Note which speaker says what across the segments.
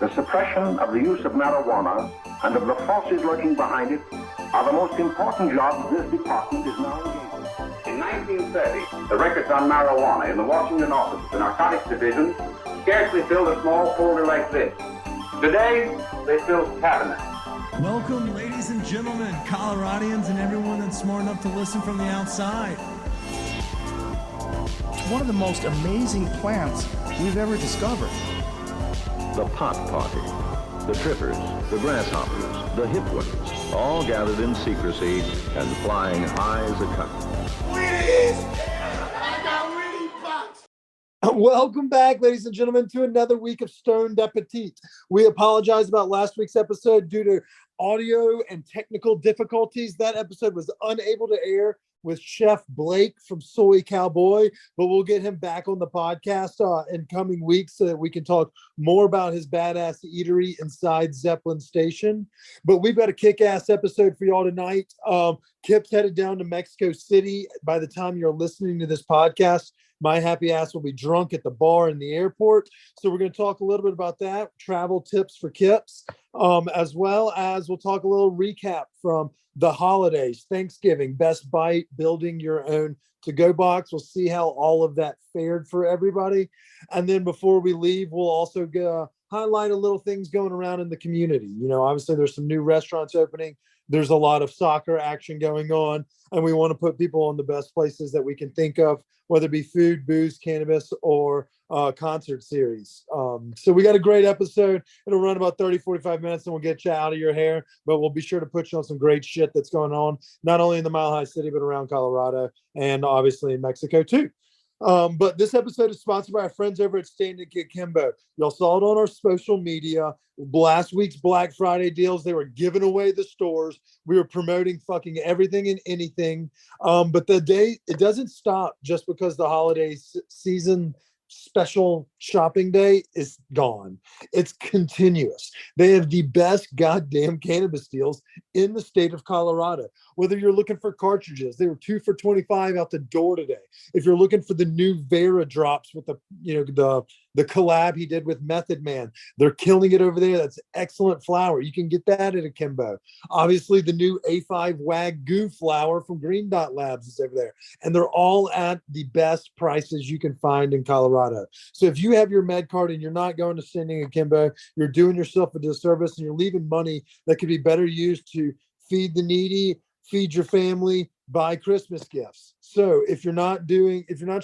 Speaker 1: the suppression of the use of marijuana and of the forces lurking behind it are the most important jobs this department is now engaged in. In 1930, the records on marijuana in the Washington office of the Narcotics Division scarcely filled a small folder like this. Today, they fill cabinets.
Speaker 2: Welcome, ladies and gentlemen, Coloradians and everyone that's smart enough to listen from the outside.
Speaker 3: It's one of the most amazing plants we've ever discovered.
Speaker 4: The pot party, the trippers, the grasshoppers, the hip ones, all gathered in secrecy and flying high as a kite.
Speaker 5: Welcome back, ladies and gentlemen, to another week of Stoned Appetite. We apologize about last week's episode due to audio and technical difficulties. That episode was unable to air with Chef Blake from Soy Cowboy, but we'll get him back on the podcast in coming weeks so that we can talk more about his badass eatery inside Zeppelin Station. But we've got a kick-ass episode for y'all tonight. Kip's headed down to Mexico City. By the time you're listening to this podcast, my happy ass will be drunk at the bar in the airport. So we're going to talk a little bit about that, travel tips for Kips, as well as we'll talk a little recap from the holidays, Thanksgiving, Best Bite, building your own to-go box. We'll see how all of that fared for everybody. And then before we leave, we'll also go highlight a little things going around in the community. You know, obviously there's some new restaurants opening. There's a lot of soccer action going on, and we want to put people in the best places that we can think of, whether it be food, booze, cannabis, or concert series. So we got a great episode. It'll run about 30, 45 minutes, and we'll get you out of your hair, but we'll be sure to put you on some great shit that's going on, not only in the Mile High City, but around Colorado and obviously in Mexico too. But this episode is sponsored by our friends over at Standing Akimbo. Y'all saw it on our social media. Last week's Black Friday deals, they were giving away the stores. We were promoting fucking everything and anything. But the day, it doesn't stop just because the holiday season special shopping day is gone. It's continuous. They have the best goddamn cannabis deals in the state of Colorado. Whether you're looking for cartridges, they were 2 for $25 out the door today. If you're looking for the new Vera drops with the collab he did with Method Man, they're killing it over there. That's excellent flower. You can get that at Akimbo. Obviously, the new A5 Wagyu flower from Green Dot Labs is over there. And they're all at the best prices you can find in Colorado. So if you have your med card and you're not going to Standing Akimbo, you're doing yourself a disservice and you're leaving money that could be better used to feed the needy, feed your family, buy Christmas gifts. So if you're not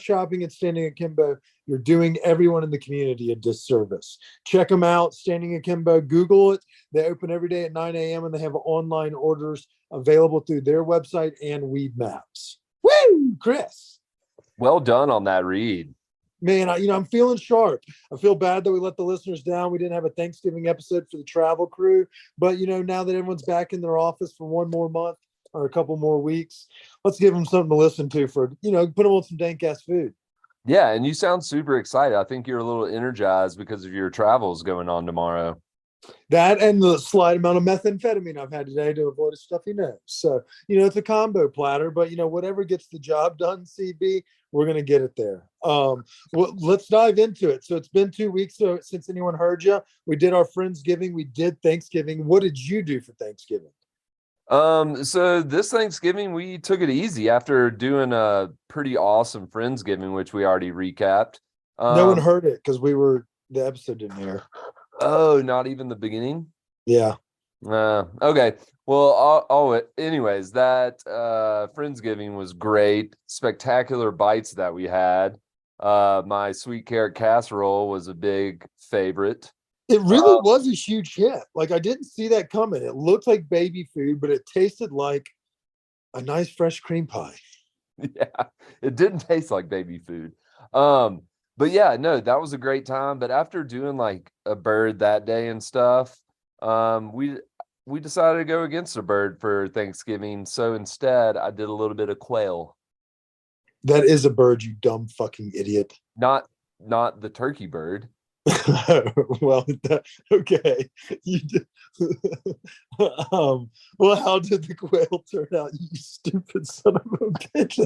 Speaker 5: shopping at Standing Akimbo, you're doing everyone in the community a disservice. Check them out, Standing Akimbo. Google it. They open every day at 9 a.m. and they have online orders available through their website and Weed Maps. Woo, Chris.
Speaker 6: Well done on that read.
Speaker 5: Man, I'm feeling sharp. I feel bad that we let the listeners down. We didn't have a Thanksgiving episode for the travel crew. But, now that everyone's back in their office for one more month or a couple more weeks, let's give them something to listen to for, put them on some dank-ass food.
Speaker 6: Yeah, and you sound super excited. I think you're a little energized because of your travels going on tomorrow.
Speaker 5: That and the slight amount of methamphetamine I've had today to avoid a stuffy nose. So, it's a combo platter, but, whatever gets the job done, CB, we're going to get it there. Well, let's dive into it. So it's been 2 weeks since anyone heard you. We did our Friendsgiving. We did Thanksgiving. What did you do for Thanksgiving?
Speaker 6: So this Thanksgiving, we took it easy after doing a pretty awesome Friendsgiving, which we already recapped.
Speaker 5: No one heard it because the episode didn't air.
Speaker 6: Oh, not even the beginning?
Speaker 5: Yeah.
Speaker 6: Okay. Well, anyways, that Friendsgiving was great. Spectacular bites that we had. My sweet carrot casserole was a big favorite.
Speaker 5: It really was a huge hit. Like, I didn't see that coming. It looked like baby food, but it tasted like a nice fresh cream pie.
Speaker 6: Yeah, it didn't taste like baby food. But yeah, no, that was a great time. But after doing like a bird that day and stuff, we decided to go against a bird for Thanksgiving. So instead, I did a little bit of quail.
Speaker 5: That is a bird, you dumb fucking idiot.
Speaker 6: Not the turkey bird.
Speaker 5: Well, okay. You did. Well, how did the quail turn out? You stupid son of a bitch!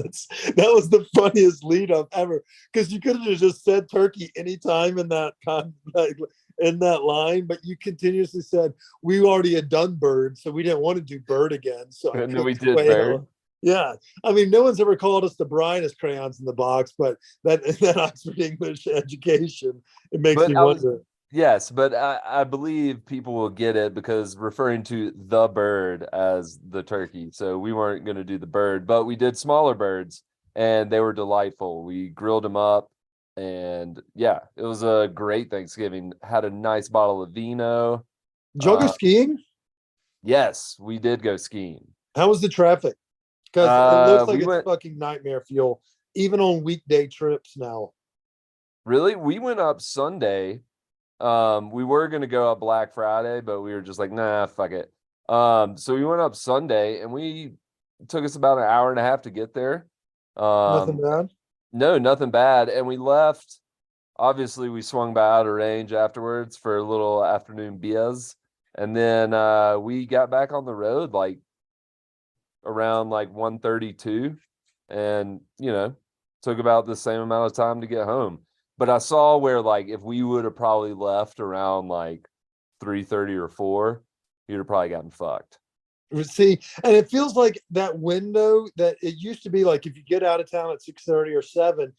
Speaker 5: That was the funniest lead up ever. Because you could have just said turkey anytime in that in that line, but you continuously said we already had done bird, so we didn't want to do bird again. So I
Speaker 6: And then we
Speaker 5: picked
Speaker 6: did
Speaker 5: whale.
Speaker 6: bird.
Speaker 5: Yeah, I mean, no one's ever called us the brightest crayons in the box, but that Oxford English education, it makes
Speaker 6: But
Speaker 5: me
Speaker 6: I was
Speaker 5: wonder.
Speaker 6: Yes, but I believe people will get it because referring to the bird as the turkey. So we weren't going to do the bird, but we did smaller birds and they were delightful. We grilled them up and yeah, it was a great Thanksgiving. Had a nice bottle of vino.
Speaker 5: Did y'all go skiing?
Speaker 6: Yes, we did go skiing.
Speaker 5: How was the traffic? Because it looks like
Speaker 6: We
Speaker 5: it's
Speaker 6: went,
Speaker 5: fucking nightmare fuel, even on weekday trips now.
Speaker 6: really, we went up Sunday. We were gonna go up Black Friday, but we were just like, nah, fuck it. So we went up Sunday and we took us about an hour and a half to get there.
Speaker 5: Nothing bad.
Speaker 6: No, nothing bad. And we left. Obviously, we swung by Outer Range afterwards for a little afternoon beers. And then we got back on the road like around like 1:32 and took about the same amount of time to get home. But I saw where like if we would have probably left around like 3:30 or 4, you'd have probably gotten fucked.
Speaker 5: See, and it feels like that window that it used to be like if you get out of town at 6:30 or 7,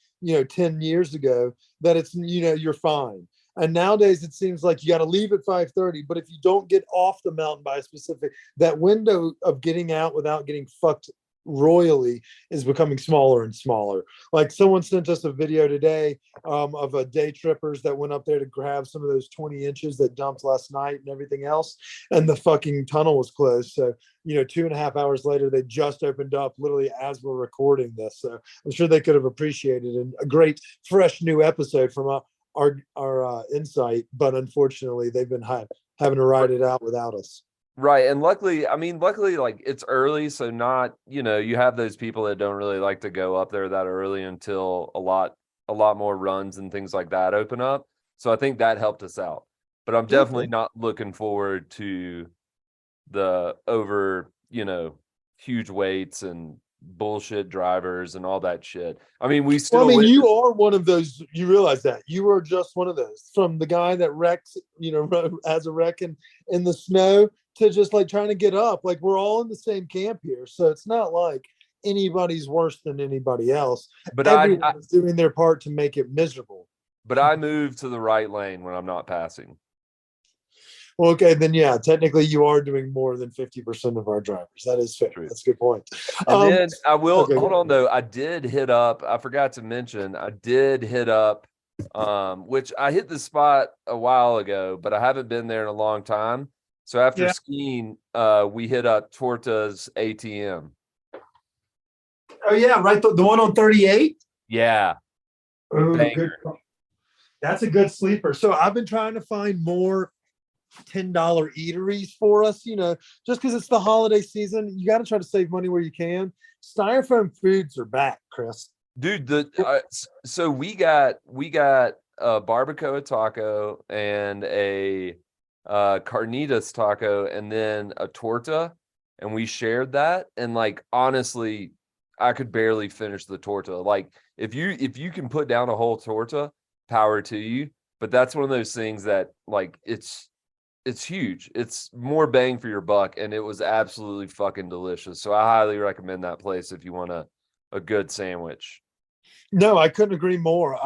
Speaker 5: 10 years ago, that it's you're fine. And nowadays it seems like you got to leave at 5:30, but if you don't get off the mountain by a specific, that window of getting out without getting fucked royally is becoming smaller and smaller. Like someone sent us a video today of a day trippers that went up there to grab some of those 20 inches that dumped last night and everything else, and the fucking tunnel was closed. So 2.5 hours later they just opened up literally as we're recording this. So I'm sure they could have appreciated a great fresh new episode from our insight, but unfortunately they've been having to ride it out without us.
Speaker 6: Right. And luckily, like it's early. So not, you have those people that don't really like to go up there that early until a lot more runs and things like that open up. So I think that helped us out. But I'm definitely not looking forward to the over, huge weights and bullshit drivers and all that shit. I mean, we still.
Speaker 5: Well, I mean, you are one of those. You realize that you are just one of those. From the guy that wrecks, as a wreck in the snow, to just like trying to get up. Like we're all in the same camp here, so it's not like anybody's worse than anybody else.
Speaker 6: But
Speaker 5: everyone is doing their part to make it miserable.
Speaker 6: But I move to the right lane when I'm not passing.
Speaker 5: Well, okay, then yeah, technically you are doing more than 50% of our drivers. That is fair.
Speaker 6: True.
Speaker 5: That's a good point.
Speaker 6: And then I will hold on
Speaker 5: ahead.
Speaker 6: though. I did hit up. I forgot to mention. I did hit up, which I hit the spot a while ago, but I haven't been there in a long time. So after skiing, we hit up Torta's ATM.
Speaker 5: Oh yeah, right. The one on 38.
Speaker 6: Yeah.
Speaker 5: Oh, good. That's a good sleeper. So I've been trying to find more $10 eateries for us, just because it's the holiday season. You got to try to save money where you can. Styrofoam foods are back, Chris.
Speaker 6: Dude, so we got a barbacoa taco and a carnitas taco and then a torta, and we shared that. And like honestly, I could barely finish the torta. Like if you can put down a whole torta, power to you. But that's one of those things that like it's huge. It's more bang for your buck, and it was absolutely fucking delicious. So I highly recommend that place if you want a good sandwich.
Speaker 5: No, I couldn't agree more.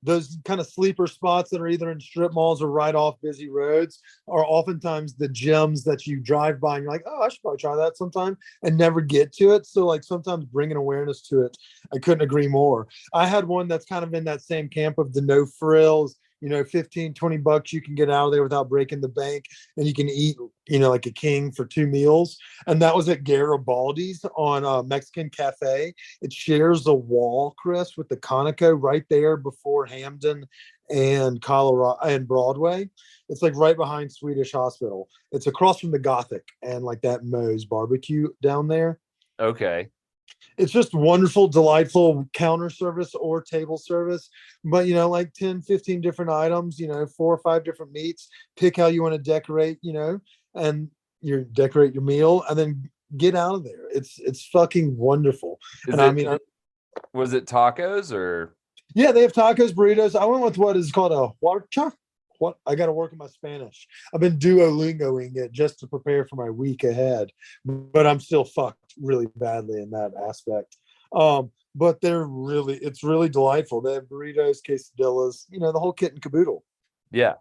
Speaker 5: Those kind of sleeper spots that are either in strip malls or right off busy roads are oftentimes the gyms that you drive by and you're like, oh, I should probably try that sometime and never get to it. So like sometimes bringing awareness to it, I couldn't agree more. I had one that's kind of in that same camp of the no frills, 15, $20 you can get out of there without breaking the bank, and you can eat, like a king for 2 meals. And that was at Garibaldi's on Mexican Cafe. It shares the wall, Chris, with the Conoco right there before Hamden and Colorado and Broadway. It's like right behind Swedish Hospital. It's across from the Gothic and like that Moe's barbecue down there.
Speaker 6: Okay.
Speaker 5: It's just wonderful, delightful counter service or table service, but like 10, 15 different items, 4 or 5 different meats. Pick how you want to decorate, and you decorate your meal and then get out of there. It's fucking wonderful.
Speaker 6: Was it tacos or?
Speaker 5: Yeah, they have tacos, burritos. I went with what is called a huarcha. what I got to work on my Spanish. I've been Duolingoing it just to prepare for my week ahead, but I'm still fucked really badly in that aspect. But it's really delightful. They have burritos, quesadillas, the whole kit and caboodle.
Speaker 6: Yeah.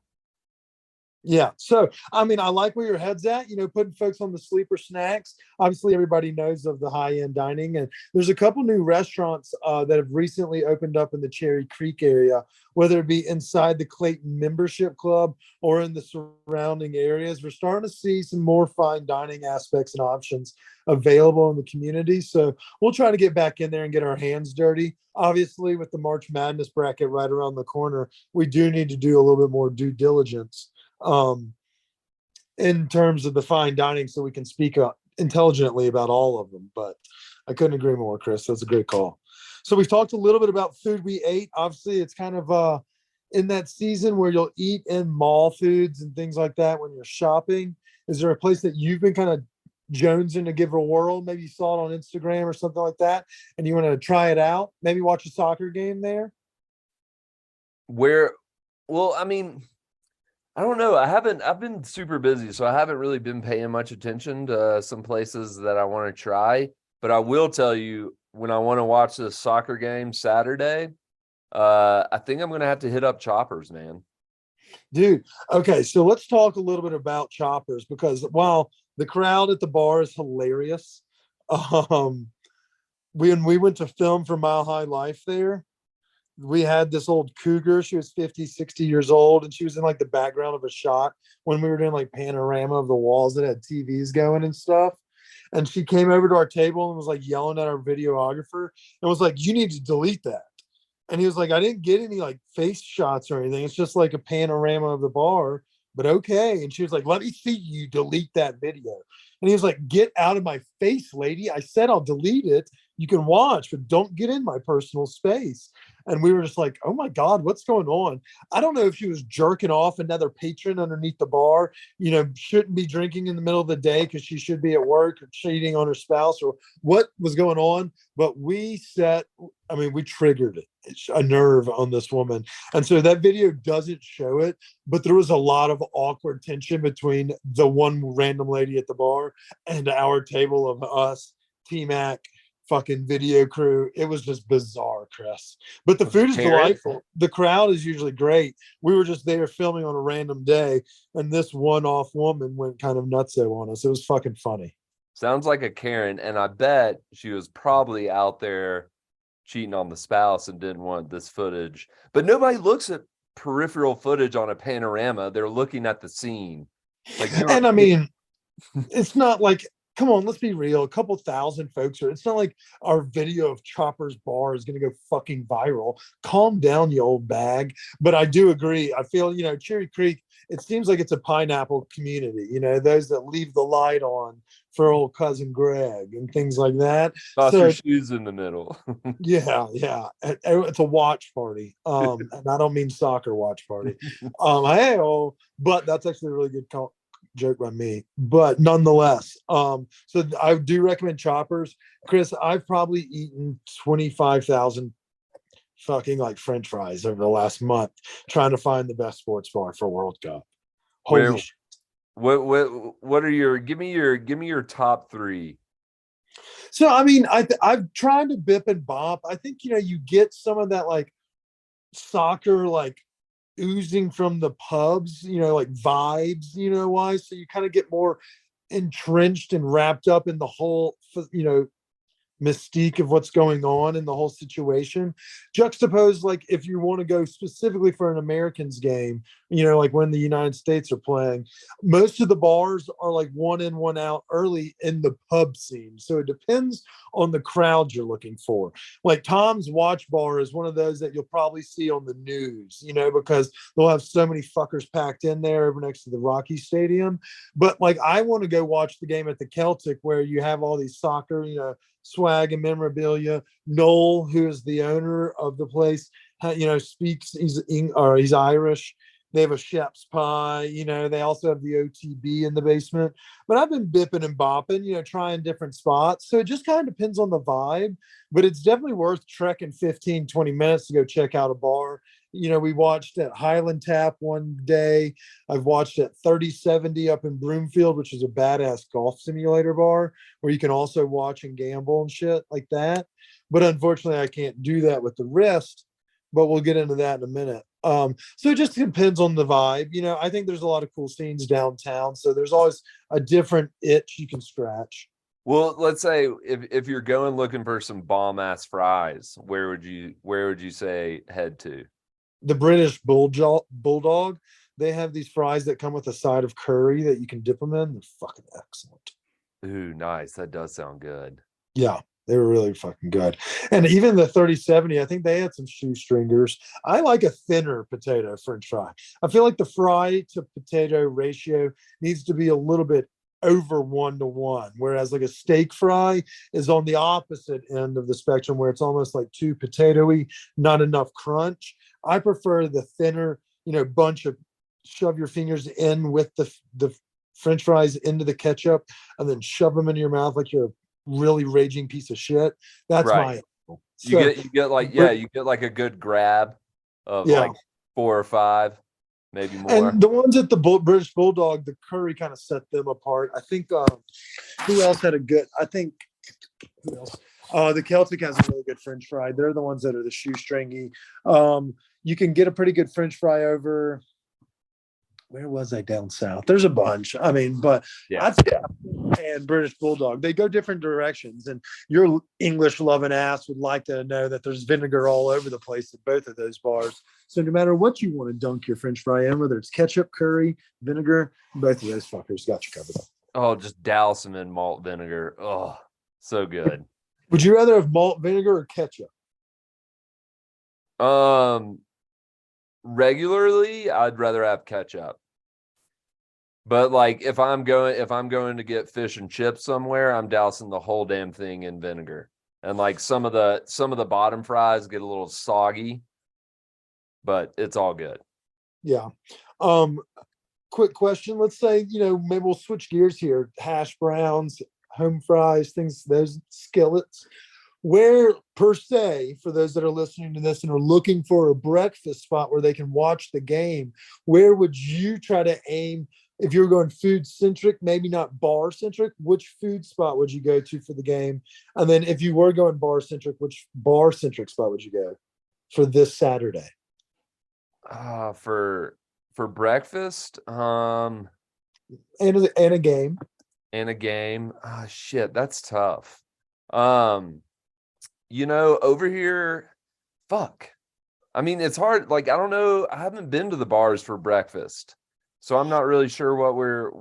Speaker 5: Yeah. So, I mean, I like where your head's at, putting folks on the sleeper snacks. Obviously, everybody knows of the high end dining, and there's a couple new restaurants that have recently opened up in the Cherry Creek area, whether it be inside the Clayton membership club or in the surrounding areas. We're starting to see some more fine dining aspects and options available in the community. So, we'll try to get back in there and get our hands dirty. Obviously, with the March Madness bracket right around the corner, we do need to do a little bit more due diligence in terms of the fine dining so we can speak intelligently about all of them. But I couldn't agree more, Chris. That's a great call. So we've talked a little bit about food we ate. Obviously, it's kind of in that season where you'll eat in mall foods and things like that when you're shopping. Is there a place that you've been kind of jonesing to give a whirl? Maybe you saw it on Instagram or something like that, and you want to try it out? Maybe watch a soccer game there?
Speaker 6: Well, I mean, I don't know. I've been super busy, so I haven't really been paying much attention to some places that I want to try. But I will tell you, when I want to watch this soccer game Saturday, I think I'm going to have to hit up Choppers, man.
Speaker 5: Dude, okay, so let's talk a little bit about Choppers, because while the crowd at the bar is hilarious, when we went to film for Mile High Life there, we had this old cougar. She was 50, 60 years old, and she was in like the background of a shot when we were doing like panorama of the walls that had TVs going and stuff. And she came over to our table and was like yelling at our videographer and was like, "You need to delete that." And he was like, "I didn't get any like face shots or anything. It's just like a panorama of the bar, but okay." And she was like, "Let me see you delete that video." And he was like, "Get out of my face, lady. I said I'll delete it. You can watch, but don't get in my personal space." And we were just like, "Oh my God, what's going on?" I don't know if she was jerking off another patron underneath the bar, shouldn't be drinking in the middle of the day because she should be at work, or cheating on her spouse, or what was going on. But we triggered a nerve on this woman. And so that video doesn't show it, but there was a lot of awkward tension between the one random lady at the bar and our table of us, T-Mac, fucking video crew. It was just bizarre, Chris. But the food is delightful. The crowd is usually great. We were just there filming on a random day, and this one-off woman went kind of nutso on us. It was fucking funny.
Speaker 6: Sounds like a Karen, and I bet she was probably out there cheating on the spouse and didn't want this footage. But nobody looks at peripheral footage on a panorama. They're looking at the scene.
Speaker 5: And I mean, it's not like, come on, let's be real. A couple thousand folks it's not like our video of Chopper's bar is going to go fucking viral. Calm down, you old bag. But I do agree. I feel, Cherry Creek, it seems like it's a pineapple community, those that leave the light on for old cousin Greg and things like that.
Speaker 6: Toss your shoes in the middle.
Speaker 5: Yeah. It's a watch party. And I don't mean soccer watch party. But that's actually a really good joke by me, but nonetheless, so I do recommend Choppers. Chris, I've probably eaten 25,000 fucking like French fries over the last month trying to find the best sports bar for World Cup. Holy shit.
Speaker 6: What are your give me your top three?
Speaker 5: So I mean, I've tried to bip and bop. I think you get some of that like soccer like oozing from the pubs, like vibes, why. So you kind of get more entrenched and wrapped up in the whole, mystique of what's going on in the whole situation. Juxtapose, like if you want to go specifically for an Americans game, like when the United States are playing, most of the bars are like one in, one out early in the pub scene. So it depends on the crowd you're looking for. Like Tom's Watch Bar is one of those that you'll probably see on the news, because they'll have so many fuckers packed in there over next to the Rocky Stadium. But like I want to go watch the game at the Celtic where you have all these soccer, swag and memorabilia. Noel, who is the owner of the place, speaks. He's Irish. They have a Shep's pie. They also have the OTB in the basement. But I've been bipping and bopping, trying different spots. So it just kind of depends on the vibe. But it's definitely worth trekking 15, 20 minutes to go check out a bar. We watched at Highland Tap one day. I've watched at 3070 up in Broomfield, which is a badass golf simulator bar where you can also watch and gamble and shit like that. But unfortunately, I can't do that with the wrist. But we'll get into that in a minute. So it just depends on the vibe. I think there's a lot of cool scenes downtown. So there's always a different itch you can scratch.
Speaker 6: Well, let's say if you're going looking for some bomb ass fries, where would you say head to?
Speaker 5: The British Bulldog, they have these fries that come with a side of curry that you can dip them in. They're fucking excellent.
Speaker 6: Ooh, nice. That does sound good.
Speaker 5: Yeah, they were really fucking good. And even the 3070, I think they had some shoestringers. I like a thinner potato French fry. I feel like the fry to potato ratio needs to be a little bit over 1-to-1, whereas like a steak fry is on the opposite end of the spectrum where it's almost like too potatoey, not enough crunch. I prefer the thinner, bunch of shove your fingers in with the French fries into the ketchup and then shove them into your mouth like you're a really raging piece of shit. That's
Speaker 6: right.
Speaker 5: my.
Speaker 6: You get like a good grab of like 4 or 5. Maybe more.
Speaker 5: And the ones at the British Bulldog, the curry kind of set them apart. I think who else had a good? Who else? The Celtic has a really good French fry. They're the ones that are the shoestringy. You can get a pretty good French fry over. Where was I down south? There's a bunch. But
Speaker 6: yeah.
Speaker 5: And British Bulldog, they go different directions. And your English loving ass would like to know that there's vinegar all over the place at both of those bars. So no matter what you want to dunk your French fry in, whether it's ketchup, curry, vinegar, both of those fuckers got you covered.
Speaker 6: Oh, just douse them in malt vinegar. Oh, so good.
Speaker 5: Would you rather have malt vinegar or ketchup?
Speaker 6: Regularly, I'd rather have ketchup. But like if I'm going to get fish and chips somewhere, I'm dousing the whole damn thing in vinegar. And like some of the bottom fries get a little soggy, but it's all good.
Speaker 5: Yeah. Quick question. Let's say, maybe we'll switch gears here. Hash browns, home fries, things, those skillets. Where, per se, for those that are listening to this and are looking for a breakfast spot where they can watch the game, where would you try to aim? If you were going food centric, maybe not bar centric, which food spot would you go to for the game? And then if you were going bar centric, which bar centric spot would you go for this Saturday?
Speaker 6: For breakfast,
Speaker 5: and a game.
Speaker 6: And a game. Shit, that's tough. Over here, fuck. I mean, it's hard. Like, I don't know. I haven't been to the bars for breakfast, so I'm not really sure what we're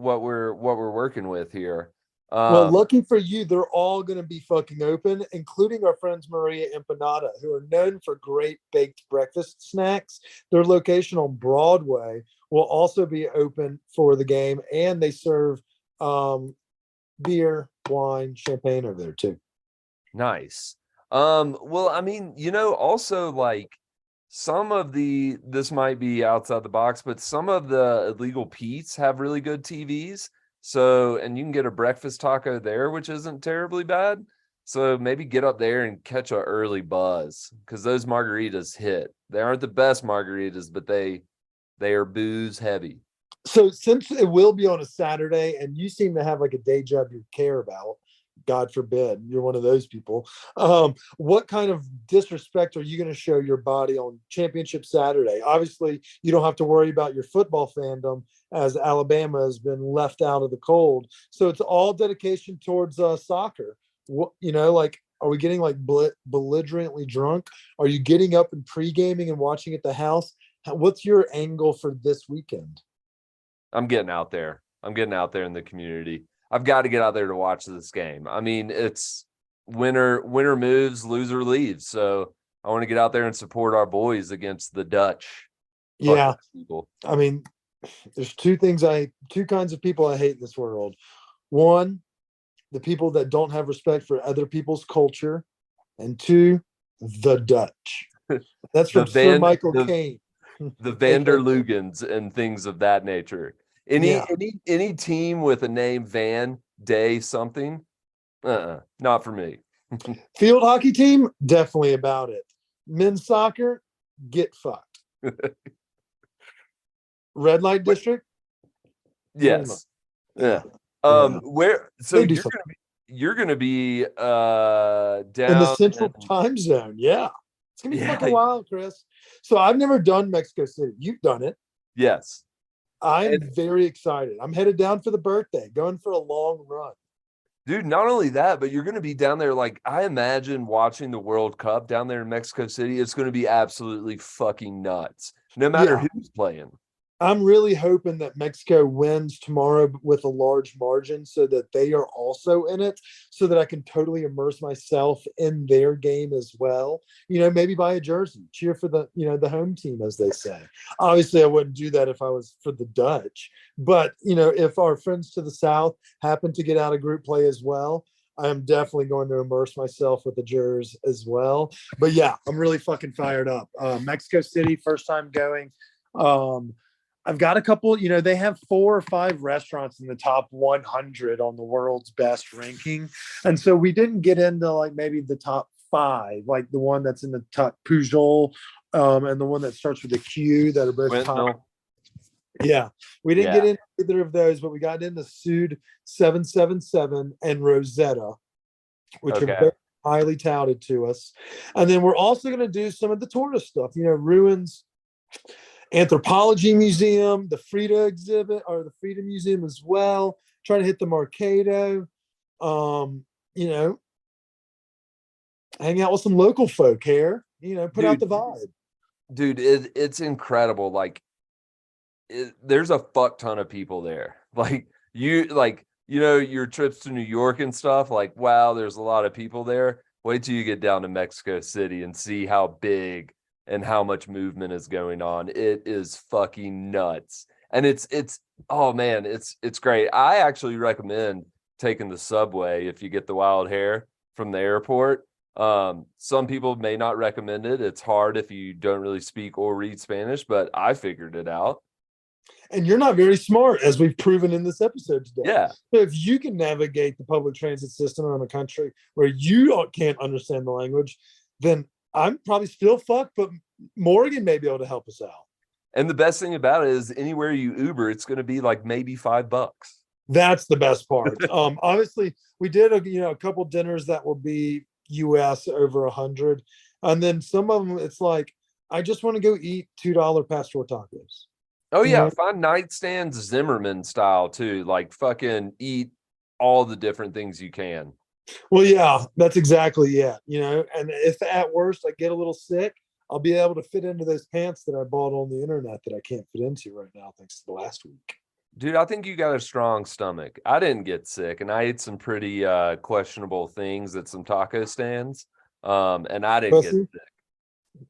Speaker 6: working with here.
Speaker 5: Well, lucky for you, they're all going to be fucking open, including our friends Maria Empanada, who are known for great baked breakfast snacks. Their location on Broadway will also be open for the game, and they serve beer, wine, champagne over there too.
Speaker 6: Nice. Well, I mean, also like this might be outside the box, but some of the Illegal Pete's have really good TVs. So, and you can get a breakfast taco there, which isn't terribly bad. So maybe get up there and catch an early buzz because those margaritas hit. They aren't the best margaritas, but they are booze heavy.
Speaker 5: So since it will be on a Saturday and you seem to have like a day job you care about, God forbid you're one of those people. What kind of disrespect are you going to show your body on Championship Saturday? Obviously, you don't have to worry about your football fandom as Alabama has been left out of the cold. So it's all dedication towards soccer. Are we getting like belligerently drunk? Are you getting up and pre-gaming and watching at the house? What's your angle for this weekend?
Speaker 6: I'm getting out there. I'm getting out there in the community. I've got to get out there to watch this game. I mean, it's winner moves, loser leaves. So I want to get out there and support our boys against the Dutch.
Speaker 5: Yeah. I mean, there's two kinds of people I hate in this world. One, the people that don't have respect for other people's culture. And two, the Dutch. That's from Sir Michael Caine.
Speaker 6: The Vanderlugans and things of that nature. Any team with a name Van, Day, something, not for me.
Speaker 5: Field hockey team, definitely about it. Men's soccer, get fucked. Red light district.
Speaker 6: Yes. Yeah. Where? So
Speaker 5: They do
Speaker 6: you're gonna be down
Speaker 5: in the central time zone. Yeah, it's gonna be fucking wild, Chris. So I've never done Mexico City. You've done it.
Speaker 6: Yes.
Speaker 5: I'm very excited. I'm headed down for the birthday, going for a long run.
Speaker 6: Dude, not only that, but you're going to be down there. Like, I imagine watching the World Cup down there in Mexico City. It's going to be absolutely fucking nuts, no matter who's playing.
Speaker 5: I'm really hoping that Mexico wins tomorrow with a large margin so that they are also in it, so that I can totally immerse myself in their game as well. Maybe buy a jersey, cheer for the home team, as they say. Obviously, I wouldn't do that if I was for the Dutch, but if our friends to the south happen to get out of group play as well, I am definitely going to immerse myself with the jers as well. But yeah, I'm really fucking fired up. Mexico City, first time going. I've got a couple, they have 4 or 5 restaurants in the top 100 on the world's best ranking. And so we didn't get into like maybe the top 5, like the one that's in the top Pujol, and the one that starts with a Q that are both top. Yeah, we didn't get into either of those, but we got into Sud 777 and Rosetta, which are very highly touted to us. And then we're also going to do some of the tourist stuff, ruins, Anthropology Museum, the Frida exhibit, or the Frida Museum as well. Trying to hit the Mercado. Hang out with some local folk here. Put out the vibe.
Speaker 6: Dude, it's incredible. Like, there's a fuck ton of people there. Like, your trips to New York and stuff. Like, wow, there's a lot of people there. Wait till you get down to Mexico City and see how big and how much movement is going on. It is fucking nuts. And it's oh man, it's great. I actually recommend taking the subway if you get the wild hair from the airport. Some people may not recommend it. It's hard if you don't really speak or read Spanish, but I figured it out.
Speaker 5: And you're not very smart, as we've proven in this episode today.
Speaker 6: Yeah.
Speaker 5: So if you can navigate the public transit system around the country where you can't understand the language, then I'm probably still fucked, but Morgan may be able to help us out.
Speaker 6: And the best thing about it is anywhere you Uber, it's going to be like maybe $5.
Speaker 5: That's the best part. Obviously, we did a couple dinners that will be US over 100, and then some of them it's like I just want to go eat $2 pastor tacos.
Speaker 6: Oh yeah, find nightstands Zimmerman style too. Like fucking eat all the different things you can.
Speaker 5: Well, yeah, that's exactly it. And if at worst I get a little sick, I'll be able to fit into those pants that I bought on the internet that I can't fit into right now thanks to the last week.
Speaker 6: Dude, I think you got a strong stomach. I didn't get sick, and I ate some pretty questionable things at some taco stands, and I didn't get sick.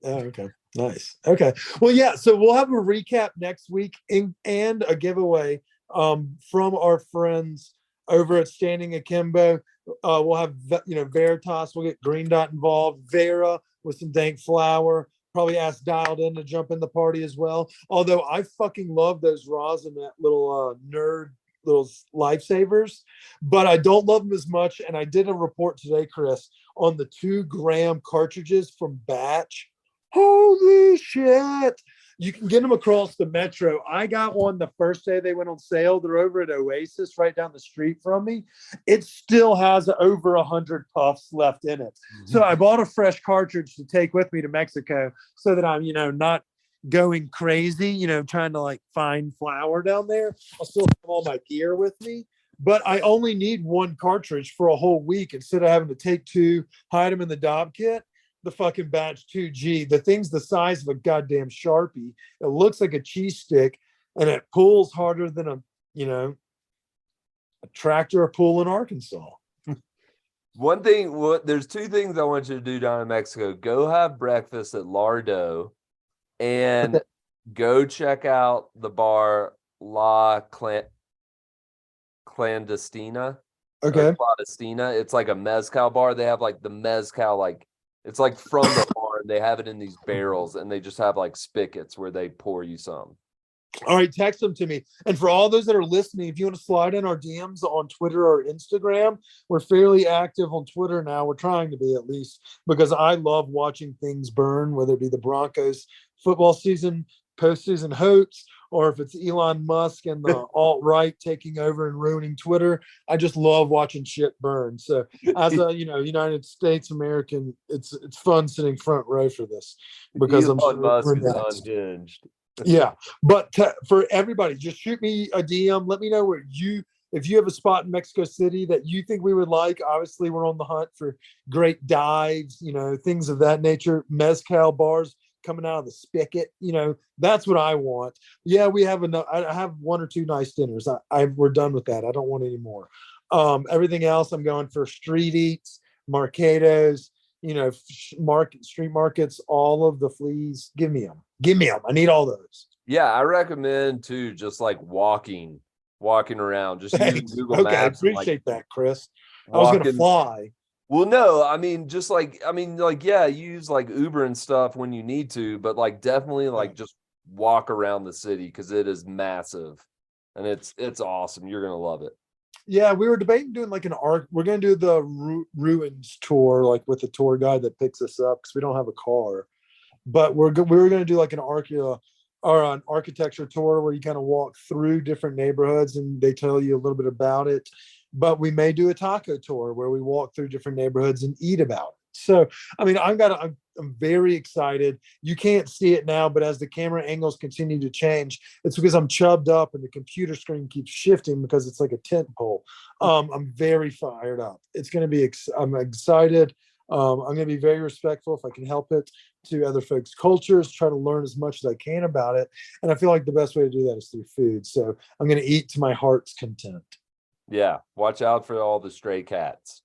Speaker 5: Oh, okay. Nice. Okay. Well, yeah, so we'll have a recap next week and a giveaway from our friends over at Standing Akimbo. We'll have, Veritas. We'll get Green Dot involved. Vera with some dank flour. Probably ask Dialed In to jump in the party as well. Although I fucking love those Roz and that little nerd little lifesavers, but I don't love them as much. And I did a report today, Chris, on the 2-gram cartridges from Batch. Holy shit. You can get them across the metro. I got one the first day they went on sale. They're over at Oasis right down the street from me. It still has over 100 puffs left in it. Mm-hmm. So I bought a fresh cartridge to take with me to Mexico so that I'm, not going crazy, trying to like find flour down there. I'll still have all my gear with me, but I only need one cartridge for a whole week instead of having to take 2, hide them in the Dob kit. The fucking Batch 2G. The thing's the size of a goddamn Sharpie. It looks like a cheese stick, and it pulls harder than a tractor pool in Arkansas.
Speaker 6: One thing, there's 2 things I want you to do down in Mexico. Go have breakfast at Lardo, and go check out the bar La Clandestina.
Speaker 5: Okay.
Speaker 6: Clandestina. It's like a mezcal bar. They have like the mezcal, like it's like from the barn. They have it in these barrels, and they just have like spigots where they pour you some.
Speaker 5: All right, text them to me. And for all those that are listening, if you want to slide in our DMs on Twitter or Instagram, we're fairly active on Twitter now. We're trying to be, at least, because I love watching things burn, whether it be the Broncos football season, postseason hopes, or if it's Elon Musk and the alt-right taking over and ruining Twitter. I just love watching shit burn. So as a United States American, it's fun sitting front row for this, because I'm
Speaker 6: Elon
Speaker 5: sure
Speaker 6: Musk
Speaker 5: we're
Speaker 6: is
Speaker 5: next.
Speaker 6: unhinged.
Speaker 5: Yeah, but for everybody, just shoot me a DM. Let me know if you have a spot in Mexico City that you think we would like. Obviously, we're on the hunt for great dives, things of that nature. Mezcal bars coming out of the spigot, that's what I want. Yeah, we have enough. I have one or two nice dinners. We're done with that. I don't want any more. Everything else, I'm going for street eats, marcados, street markets, all of the fleas. Give me them. I need all those.
Speaker 6: Yeah, I recommend too, just like walking around, just using
Speaker 5: Thanks.
Speaker 6: Google
Speaker 5: Okay,
Speaker 6: Maps.
Speaker 5: appreciate that, Chris. I was gonna fly.
Speaker 6: Well, no, I mean, yeah, use like Uber and stuff when you need to, but like definitely just walk around the city, because it is massive and it's awesome. You're gonna love it.
Speaker 5: Yeah, we were debating doing like an arc. We're going to do the ruins tour, like with a tour guide that picks us up, because we don't have a car. But we were going to do like an architecture tour where you kind of walk through different neighborhoods and they tell you a little bit about it. But we may do a taco tour where we walk through different neighborhoods and eat about it. So, I mean, I'm very excited. You can't see it now, but as the camera angles continue to change, it's because I'm chubbed up and the computer screen keeps shifting because it's like a tent pole. I'm very fired up. It's going to be, I'm excited. I'm going to be very respectful, if I can help it, to other folks' cultures, try to learn as much as I can about it. And I feel like the best way to do that is through food. So I'm going to eat to my heart's content.
Speaker 6: Yeah. Watch out for all the stray cats.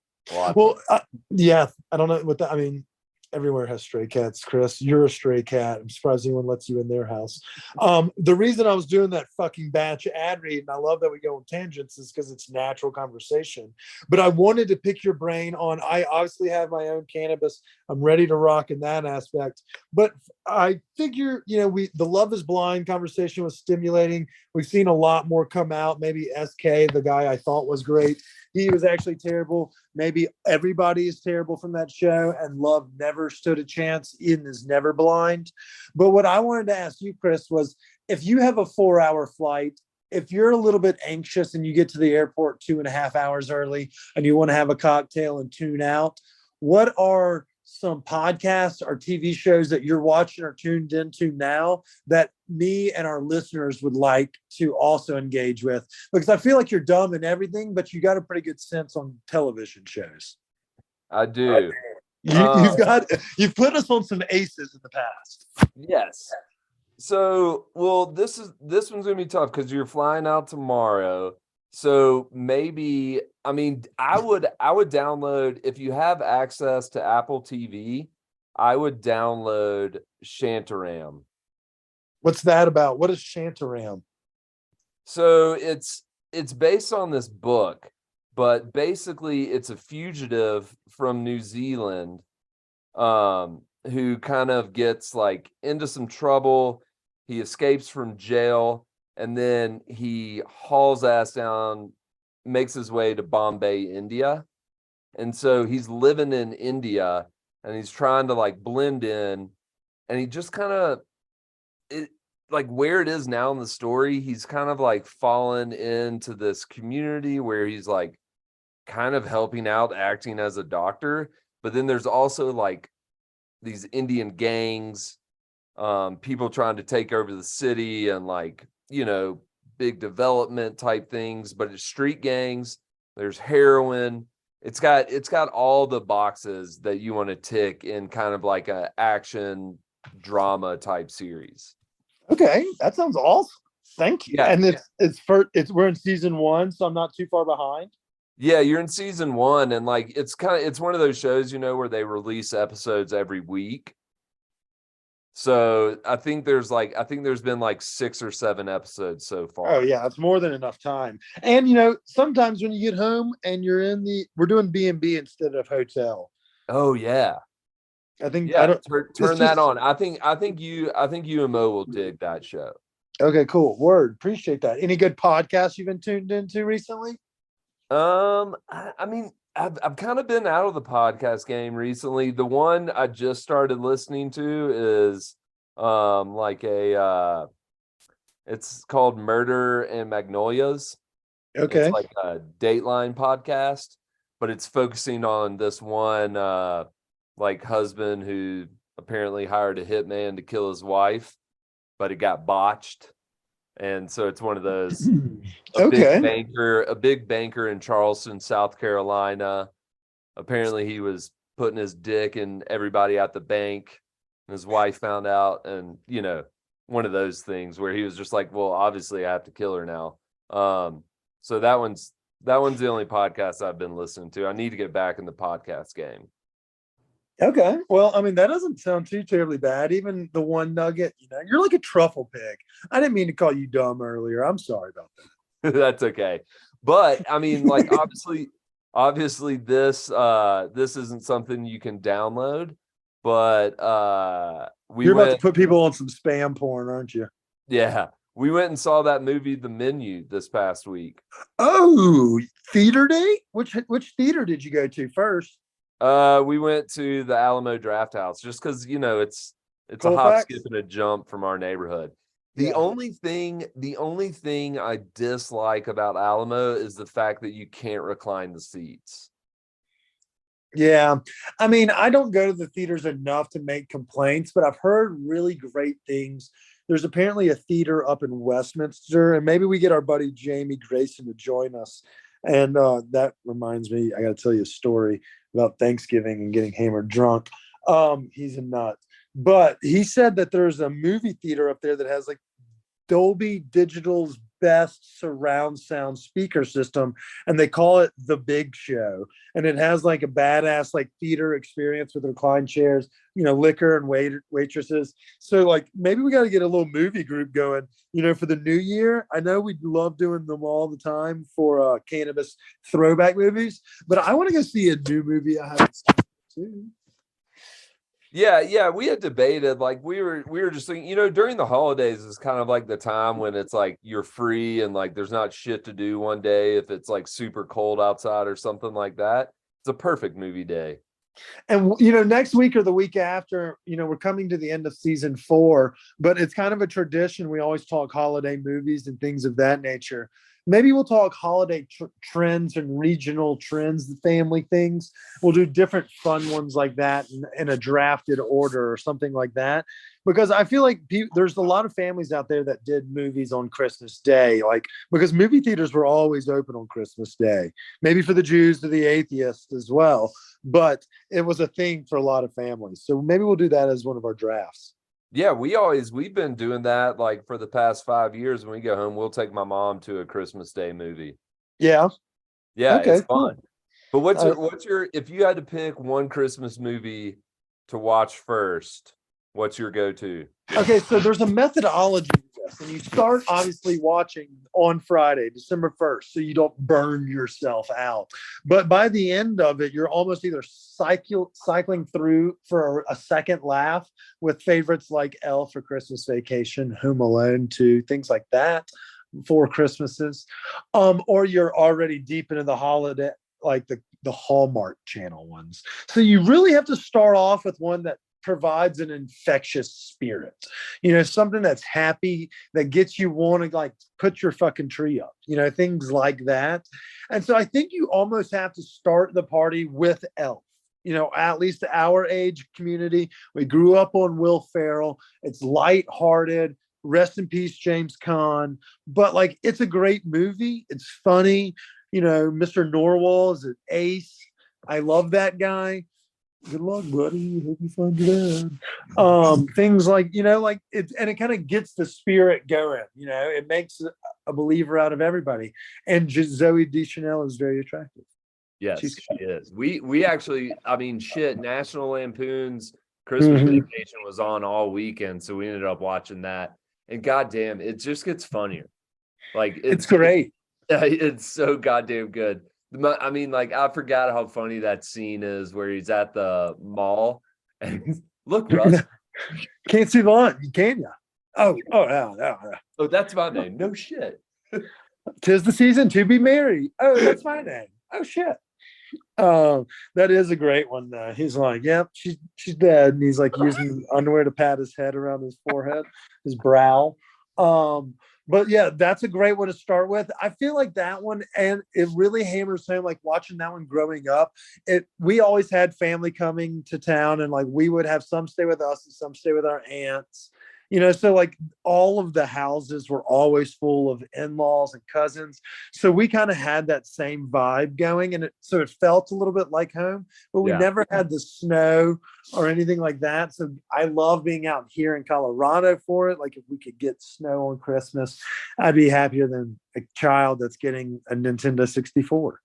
Speaker 5: Yeah, I don't know what that, I mean, everywhere has stray cats, Chris. You're a stray cat. I'm surprised anyone lets you in their house. The reason I was doing that fucking batch ad read, and I love that we go on tangents, is because it's natural conversation. But I wanted to pick your brain on, I obviously have my own cannabis. I'm ready to rock in that aspect. But I figure, the Love is Blind conversation was stimulating. We've seen a lot more come out. Maybe SK, the guy I thought was great, he was actually terrible. Maybe everybody is terrible from that show, and Love never stood a chance. Eden is never blind. But what I wanted to ask you, Chris, was if you have a 4-hour flight, if you're a little bit anxious and you get to the airport 2.5 hours early and you want to have a cocktail and tune out, what are some podcasts or TV shows that you're watching or tuned into now that me and our listeners would like to also engage with? Because I feel like you're dumb in everything, but you got a pretty good sense on television shows.
Speaker 6: I do.
Speaker 5: You've put us on some aces in the past.
Speaker 6: Yes. So, well, this one's gonna be tough because you're flying out tomorrow. So maybe, I mean, I would download, if you have access to Apple TV, I would download Shantaram.
Speaker 5: What's that about? What is Shantaram?
Speaker 6: So it's based on this book, but basically it's a fugitive from New Zealand who kind of gets like into some trouble. He escapes from jail, and then he hauls ass down, makes his way to Bombay, India. And so he's living in India and he's trying to like blend in, and he just kind of, like where it is now in the story, he's kind of like fallen into this community where he's like kind of helping out, acting as a doctor. But then there's also like these Indian gangs, people trying to take over the city, and like, big development type things, but it's street gangs. There's heroin. It's got all the boxes that you want to tick in kind of like a action drama type series.
Speaker 5: Okay, that sounds awesome. Thank you.
Speaker 6: Yeah.
Speaker 5: And we're in season 1, so I'm not too far behind.
Speaker 6: Yeah, you're in season 1, and like it's one of those shows, where they release episodes every week. So I think there's been like 6 or 7 episodes so far.
Speaker 5: Oh yeah, it's more than enough time. And sometimes when you get home and we're doing B&B instead of hotel.
Speaker 6: Oh yeah.
Speaker 5: I think
Speaker 6: turn that on. I think you and Mo will dig that show.
Speaker 5: Okay, cool. Word. Appreciate that. Any good podcasts you've been tuned into recently?
Speaker 6: I mean, I've kind of been out of the podcast game recently. The one I just started listening to is like it's called Murder and Magnolias. It's
Speaker 5: Okay.
Speaker 6: like a Dateline podcast, but it's focusing on this one like husband who apparently hired a hitman to kill his wife, but it got botched. And so it's one of those
Speaker 5: Okay.
Speaker 6: a big banker in Charleston, South Carolina. Apparently he was putting his dick in everybody at the bank. And his wife found out, and one of those things where he was just like, well, obviously I have to kill her now. So that one's the only podcast I've been listening to. I need to get back in the podcast game.
Speaker 5: Okay. Well, I mean, that doesn't sound too terribly bad. Even the one nugget, you're like a truffle pig. I didn't mean to call you dumb earlier. I'm sorry about that.
Speaker 6: That's okay. But I mean, like obviously this isn't something you can download, but
Speaker 5: you're about to put people on some spam porn, aren't you?
Speaker 6: Yeah. We went and saw that movie The Menu this past week.
Speaker 5: Oh, theater date? Which theater did you go to first?
Speaker 6: We went to the Alamo Draft House just because it's a hop, skip, and a jump from our neighborhood. The only thing I dislike about Alamo is the fact that you can't recline the seats.
Speaker 5: Yeah. I mean, I don't go to the theaters enough to make complaints, but I've heard really great things. There's apparently a theater up in Westminster, and maybe we get our buddy Jamie Grayson to join us. And that reminds me, I got to tell you a story about Thanksgiving and getting hammered drunk. He's a nut. But he said that there's a movie theater up there that has like Dolby Digital's best surround sound speaker system, and they call it The Big Show. And it has like a badass like theater experience with reclined chairs, liquor and waitresses. So like maybe we got to get a little movie group going, for the new year. I know we love doing them all the time for cannabis throwback movies, but I want to go see a new movie I haven't seen too.
Speaker 6: Yeah, we had debated, like we were just thinking, during the holidays is kind of like the time when it's like you're free and like there's not shit to do one day if it's like super cold outside or something like that. It's a perfect movie day.
Speaker 5: And next week or the week after, we're coming to the end of season 4, but it's kind of a tradition. We always talk holiday movies and things of that nature. Maybe we'll talk holiday trends and regional trends, the family things. We'll do different fun ones like that in a drafted order or something like that. Because I feel like there's a lot of families out there that did movies on Christmas Day, because movie theaters were always open on Christmas Day, maybe for the Jews or the atheists as well. But it was a thing for a lot of families. So maybe we'll do that as one of our drafts.
Speaker 6: Yeah, we've been doing that like for the past 5 years. When we go home, we'll take my mom to a Christmas Day movie.
Speaker 5: Yeah.
Speaker 6: Okay, it's fun.
Speaker 5: Cool.
Speaker 6: But what's your if you had to pick one Christmas movie to watch first, what's your go-to?
Speaker 5: Okay, so there's a methodology to this, and you start obviously watching on Friday, December 1st, so you don't burn yourself out. But by the end of it, you're almost either cycling through for a second laugh with favorites like Elf for Christmas Vacation, Home Alone 2, things like that, 4 Christmases, or you're already deep into the holiday, like the Hallmark Channel ones. So you really have to start off with one that provides an infectious spirit, something that's happy, that gets you want to like put your fucking tree up, things like that. And so I think you almost have to start the party with Elf. At least our age community, we grew up on Will Ferrell. It's lighthearted. Rest in peace, James Caan. But like, it's a great movie. It's funny. Mr. Norwell is an ace. I love that guy. Good luck, buddy. Hope you find your dad. Things like, it, and it kind of gets the spirit going. It makes a believer out of everybody. And Zoe Deschanel is very attractive.
Speaker 6: Yes, she is. We actually, I mean, National Lampoon's Christmas Vacation was on all weekend, so we ended up watching that. And goddamn, it just gets funnier. Like
Speaker 5: it's great.
Speaker 6: It's so goddamn good. I mean, like, I forgot how funny that scene is where he's at the mall and look, Russ.
Speaker 5: Can't see the line, can you? Yeah.
Speaker 6: Oh, that's my name. No shit.
Speaker 5: 'Tis the season to be merry. Oh, that's my name. Oh shit. That is a great one. He's like, yep, she's dead, and he's like using underwear to pat his head around his forehead, his brow. But yeah, that's a great one to start with. I feel like that one, and it really hammers home. Like watching that one growing up, we always had family coming to town, and like we would have some stay with us and some stay with our aunts. So like all of the houses were always full of in-laws and cousins. So we kind of had that same vibe going, and so it felt a little bit like home, but we never had the snow or anything like that. So I love being out here in Colorado for it. Like if we could get snow on Christmas, I'd be happier than a child that's getting a Nintendo 64.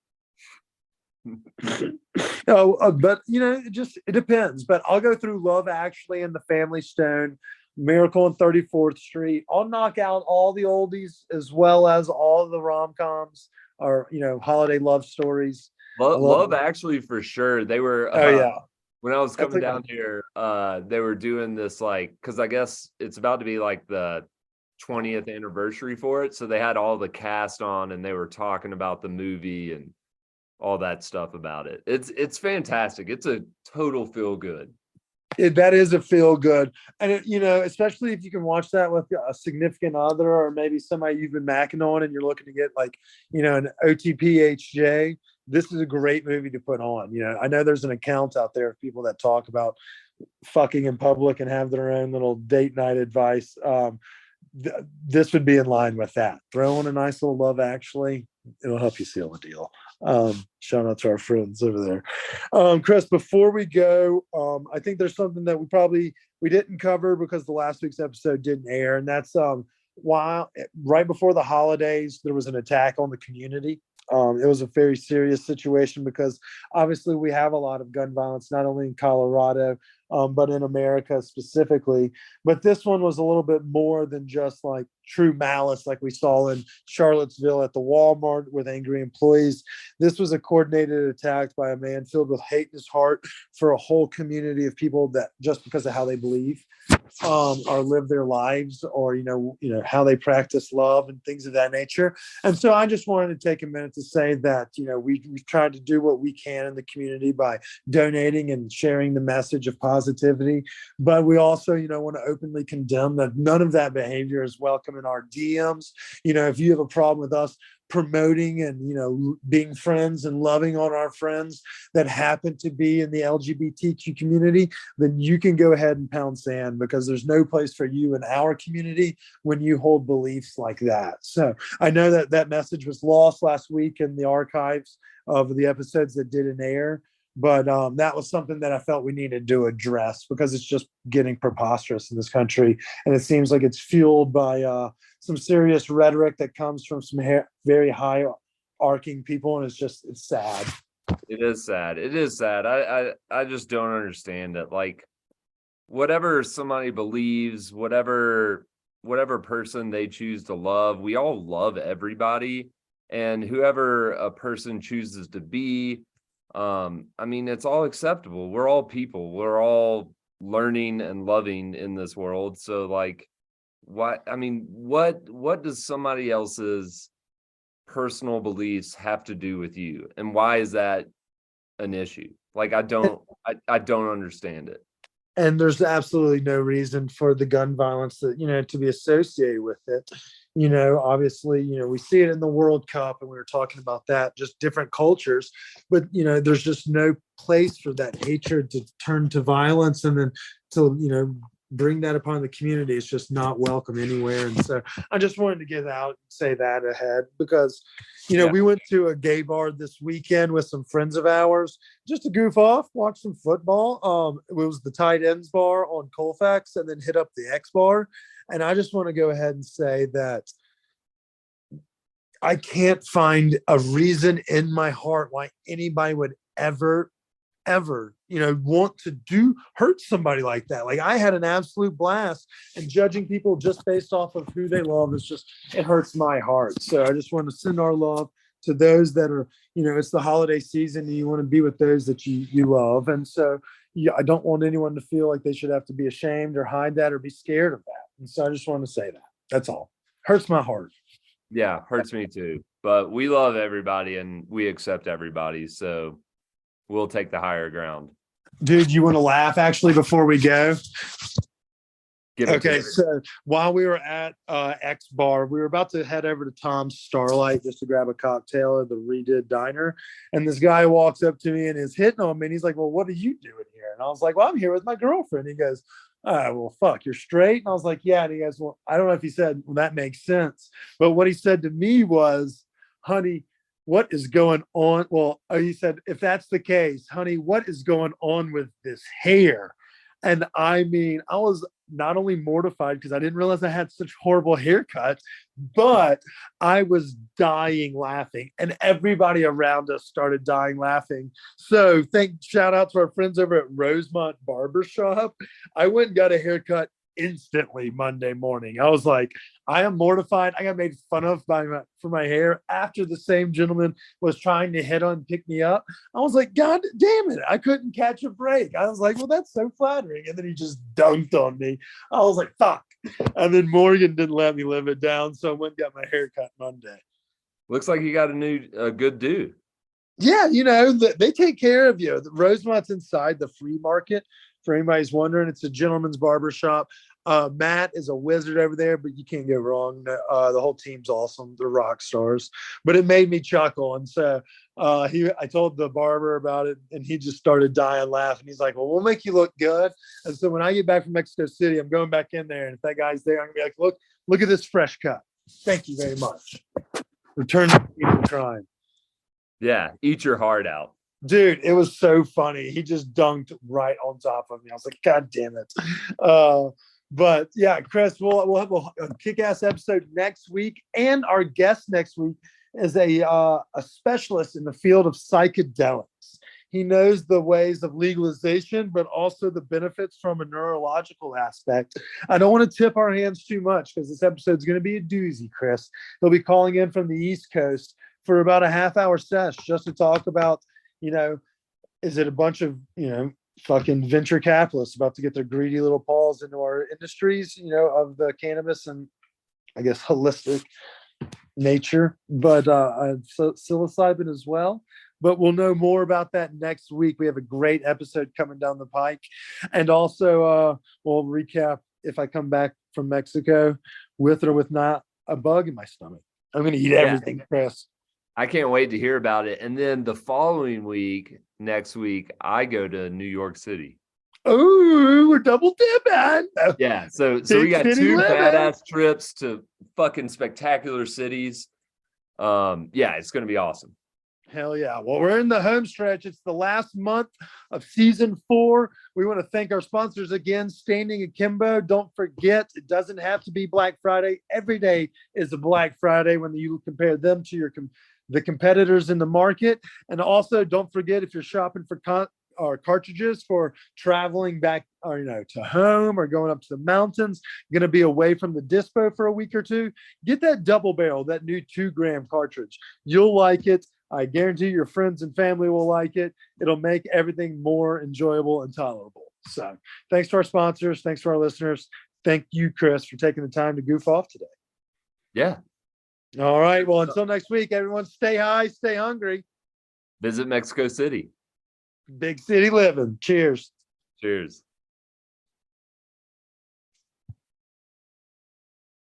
Speaker 5: But it depends. But I'll go through Love Actually and The Family Stone, Miracle on 34th Street. I'll knock out all the oldies as well as all the rom-coms or holiday love stories.
Speaker 6: Love Actually, for sure. They were when I was coming down here, they were doing this because I guess it's about to be like the 20th anniversary for it. So they had all the cast on and they were talking about the movie and all that stuff about it. It's fantastic. It's a total feel good.
Speaker 5: That is a feel good, and especially if you can watch that with a significant other or maybe somebody you've been macking on, and you're looking to get an OTPHJ. This is a great movie to put on. I know there's an account out there of people that talk about fucking in public and have their own little date night advice. This would be in line with that. Throw in a nice little Love Actually. It'll help you seal the deal. Shout out to our friends over there. Chris, before we go, I think there's something that we didn't cover because the last week's episode didn't air, and that's while right before the holidays there was an attack on the community. It was a very serious situation because obviously we have a lot of gun violence, not only in Colorado, but in America specifically. But this one was a little bit more than just like true malice, like we saw in Charlottesville at the Walmart with angry employees. This was a coordinated attack by a man filled with hate in his heart for a whole community of people that just because of how they believe or live their lives, or how they practice love and things of that nature. And so I just wanted to take a minute to say that we've tried to do what we can in the community by donating and sharing the message of positivity, but we also want to openly condemn that none of that behavior is welcome in our DMs. If you have a problem with us promoting and being friends and loving on our friends that happen to be in the LGBTQ community, then you can go ahead and pound sand, because there's no place for you in our community when you hold beliefs like that. So I know that message was lost last week in the archives of the episodes that didn't air, but that was something that I felt we needed to address because it's just getting preposterous in this country, and it seems like it's fueled by some serious rhetoric that comes from some very high arcing people, and it's sad.
Speaker 6: It is sad. It is sad. I just don't understand it. Like, whatever somebody believes, whatever person they choose to love, we all love everybody, and whoever a person chooses to be, it's all acceptable. We're all people. We're all learning and loving in this world. So like, what does somebody else's personal beliefs have to do with you, and why is that an issue? Like, I don't understand it.
Speaker 5: And there's absolutely no reason for the gun violence that to be associated with it. Obviously, we see it in the World Cup, and we were talking about that, just different cultures, but there's just no place for that hatred to turn to violence, and then to bring that upon the community. It's just not welcome anywhere. And so I just wanted to get out and say that ahead, because we went to a gay bar this weekend with some friends of ours just to goof off, watch some football. It was the Tight Ends bar on Colfax, and then hit up the X bar. And I just want to go ahead and say that I can't find a reason in my heart why anybody would ever want to hurt somebody like that. Like, I had an absolute blast, and judging people just based off of who they love it hurts my heart. So I just want to send our love to those that are, it's the holiday season, and you want to be with those that you love. And so I don't want anyone to feel like they should have to be ashamed or hide that or be scared of that. And so I just wanted to say that. That's all. Hurts my heart.
Speaker 6: Yeah, hurts me too. But we love everybody and we accept everybody. So we'll take the higher ground.
Speaker 5: Dude, you want to laugh actually before we go? Okay, so while we were at X Bar, we were about to head over to Tom's Starlight just to grab a cocktail at the redid diner. And this guy walks up to me and is hitting on me. And he's like, well, what are you doing here? And I was like, well, I'm here with my girlfriend. He goes, well, fuck, you're straight? And I was like, yeah. And he goes, well, I don't know if he said, well, that makes sense. But what he said to me was, honey, what is going on? Well, he said, if that's the case, honey, what is going on with this hair? And I mean, I was not only mortified because I didn't realize I had such horrible haircuts, but I was dying laughing, and everybody around us started dying laughing. So shout out to our friends over at Rosemont Barbershop. I went and got a haircut instantly Monday morning. I was like, I am mortified. I got made fun of for my hair after the same gentleman was trying to pick me up. I was like, God damn it. I couldn't catch a break. I was like, well, that's so flattering. And then he just dunked on me. I was like, fuck. And then Morgan didn't let me live it down. So I went and got my hair cut Monday.
Speaker 6: Looks like you got a good dude.
Speaker 5: Yeah, they take care of you. The Rosemont's inside the flea market. For anybody's wondering, it's a gentleman's barbershop. Matt is a wizard over there, but you can't go wrong. The whole team's awesome. They're rock stars. But it made me chuckle. And so I told the barber about it, and he just started dying laughing. He's like, well, we'll make you look good. And so when I get back from Mexico City, I'm going back in there. And if that guy's there, I'm going to be like, look at this fresh cut. Thank you very much. Return to people trying.
Speaker 6: Yeah, eat your heart out.
Speaker 5: Dude, it was so funny. He just dunked right on top of me. I was like, God damn it. But yeah, Chris, we'll have a kick-ass episode next week. And our guest next week is a specialist in the field of psychedelics. He knows the ways of legalization, but also the benefits from a neurological aspect. I don't want to tip our hands too much because this episode is going to be a doozy, Chris. He'll be calling in from the East Coast for about a half-hour sesh just to talk about, is it a bunch of, fucking venture capitalists about to get their greedy little paws into our industries, of the cannabis and I guess holistic nature, but psilocybin as well. But we'll know more about that next week. We have a great episode coming down the pike. And also we'll recap if I come back from Mexico with or with not a bug in my stomach. I'm going to eat everything, Chris.
Speaker 6: I can't wait to hear about it. And then the following week, next week, I go to New York City.
Speaker 5: Oh, we're double dipping.
Speaker 6: Yeah. So we got two badass trips to fucking spectacular cities. Yeah, it's going to be awesome.
Speaker 5: Hell yeah. Well, we're in the home stretch. It's the last month of season 4. We want to thank our sponsors again, Standing Akimbo. Don't forget, it doesn't have to be Black Friday. Every day is a Black Friday when you compare them to the competitors in the market. And also don't forget, if you're shopping for cartridges for traveling back or to home or going up to the mountains, going to be away from the dispo for a week or two, get that double barrel, that new 2-gram cartridge. You'll like it. I guarantee your friends and family will like it. It'll make everything more enjoyable and tolerable. So thanks to our sponsors. Thanks to our listeners. Thank you, Chris, for taking the time to goof off today.
Speaker 6: Yeah.
Speaker 5: All right. Well, until next week, everyone, stay high, stay hungry.
Speaker 6: Visit Mexico City.
Speaker 5: Big city living. Cheers.
Speaker 6: Cheers.